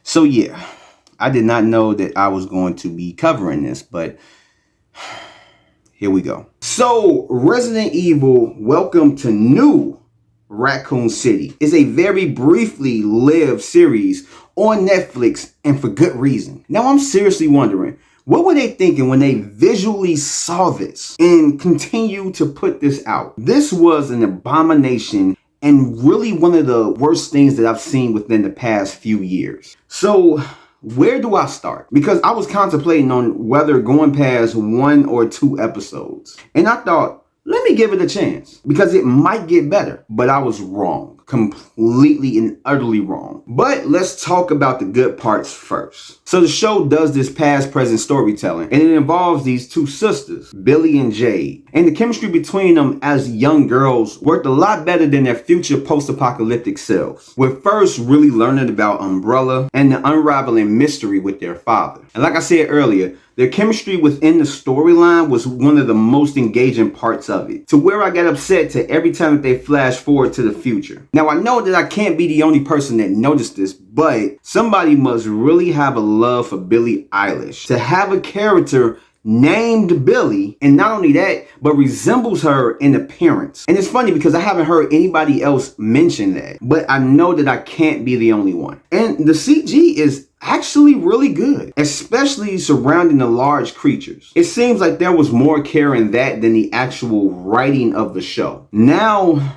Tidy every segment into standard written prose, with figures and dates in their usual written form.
So yeah, I did not know that I was going to be covering this, but here we go. So Resident Evil Welcome to New Raccoon City is a very briefly lived series on Netflix, and for good reason. Now I'm seriously wondering, what were they thinking when they visually saw this and continue to put this out? This was an abomination and really one of the worst things that I've seen within the past few years. So where do I start? Because I was contemplating on whether going past 1 or 2 episodes. And I thought, let me give it a chance because it might get better. But I was wrong. Completely and utterly wrong. But let's talk about the good parts first. So the show does this past present storytelling, and it involves these two sisters, Billy and Jade. And the chemistry between them as young girls worked a lot better than their future post-apocalyptic selves. We're first really learning about Umbrella and the unraveling mystery with their father. And like I said earlier, their chemistry within the storyline was one of the most engaging parts of it, to where I got upset to every time that they flash forward to the future. Now I know that I can't be the only person that noticed this, but somebody must really have a love for Billie Eilish to have a character named Billy, and not only that, but resembles her in appearance. And it's funny because I haven't heard anybody else mention that, but I know that I can't be the only one. And the CG is actually really good, especially surrounding the large creatures. It seems like there was more care in that than the actual writing of the show. Now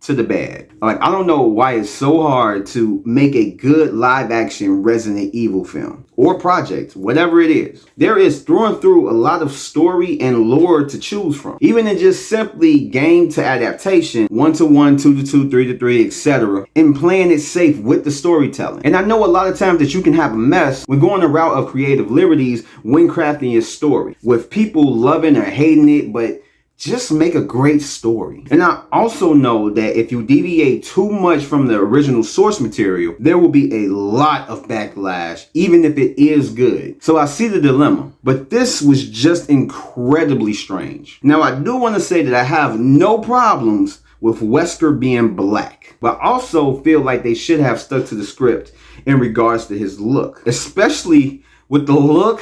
to the bad. Like, I don't know why it's so hard to make a good live action Resident Evil film or project, whatever it is. There is through and through a lot of story and lore to choose from. Even in just simply game to adaptation, 1 to 1, 2 to 2, 3 to 3, etc. and playing it safe with the storytelling. And I know a lot of times that you can have a mess when going the route of creative liberties when crafting your story, with people loving or hating it, but just make a great story. And I also know that if you deviate too much from the original source material, there will be a lot of backlash, even if it is good. So I see the dilemma, but this was just incredibly strange. Now I do want to say that I have no problems with Wesker being black, but also feel like they should have stuck to the script in regards to his look, especially with the look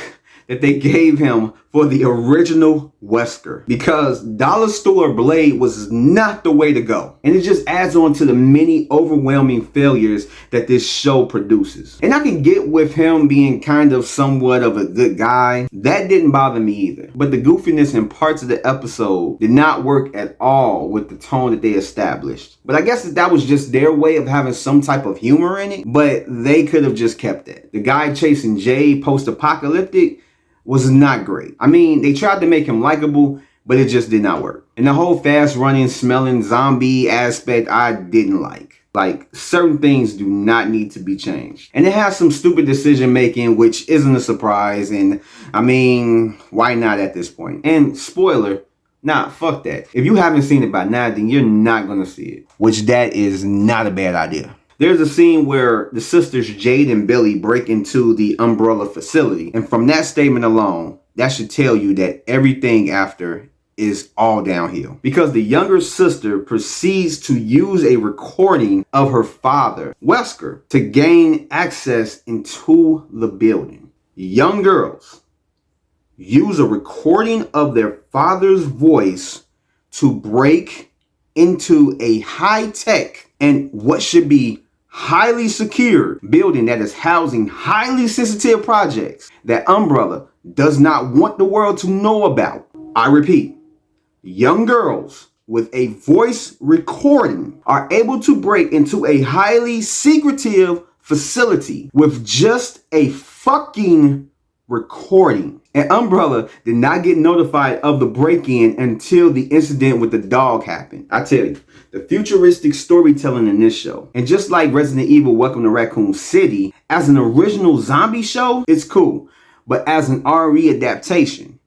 that they gave him for the original Wesker, because Dollar Store Blade was not the way to go. And it just adds on to the many overwhelming failures that this show produces. And I can get with him being kind of somewhat of a good guy. That didn't bother me either. But the goofiness in parts of the episode did not work at all with the tone that they established. But I guess that was just their way of having some type of humor in it, but they could have just kept that. The guy chasing Jay post-apocalyptic was not great. I mean, they tried to make him likable, but it just did not work. And the whole fast running, smelling zombie aspect, I didn't like. Like, certain things do not need to be changed. And it has some stupid decision making, which isn't a surprise. And I mean, why not at this point? And spoiler, nah, fuck that. If you haven't seen it by now, then you're not gonna see it. Which that is not a bad idea. There's a scene where the sisters Jade and Billy break into the Umbrella facility. And from that statement alone, that should tell you that everything after is all downhill. Because the younger sister proceeds to use a recording of her father, Wesker, to gain access into the building. Young girls use a recording of their father's voice to break into a high-tech and what should be highly secure building that is housing highly sensitive projects that Umbrella does not want the world to know about. I repeat, young girls with a voice recording are able to break into a highly secretive facility with just a fucking recording. And Umbrella did not get notified of the break-in until the incident with the dog happened. I tell you, the futuristic storytelling in this show, and just like Resident Evil Welcome to Raccoon City, as an original zombie show, it's cool. But as an RE adaptation,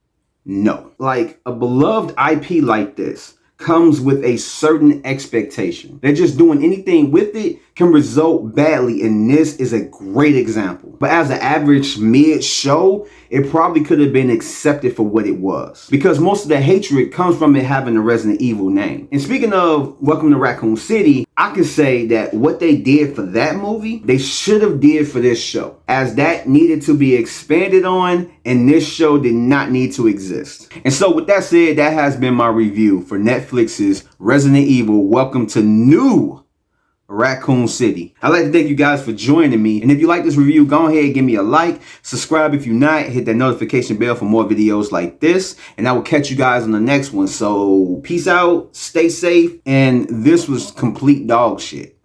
no. Like, a beloved IP like this comes with a certain expectation. They're just doing anything with it can result badly, and this is a great example. But as an average mid show, it probably could have been accepted for what it was, because most of the hatred comes from it having a Resident Evil name. And speaking of Welcome to Raccoon City, I can say that what they did for that movie, they should have did for this show, as that needed to be expanded on, and this show did not need to exist. And so with that said, that has been my review for Netflix's Resident Evil Welcome to New Raccoon City. I'd like to thank you guys for joining me. And if you like this review, go ahead, give me a like, subscribe if you're not, hit that notification bell for more videos like this, and I will catch you guys on the next one. So peace out, stay safe, and this was complete dog shit.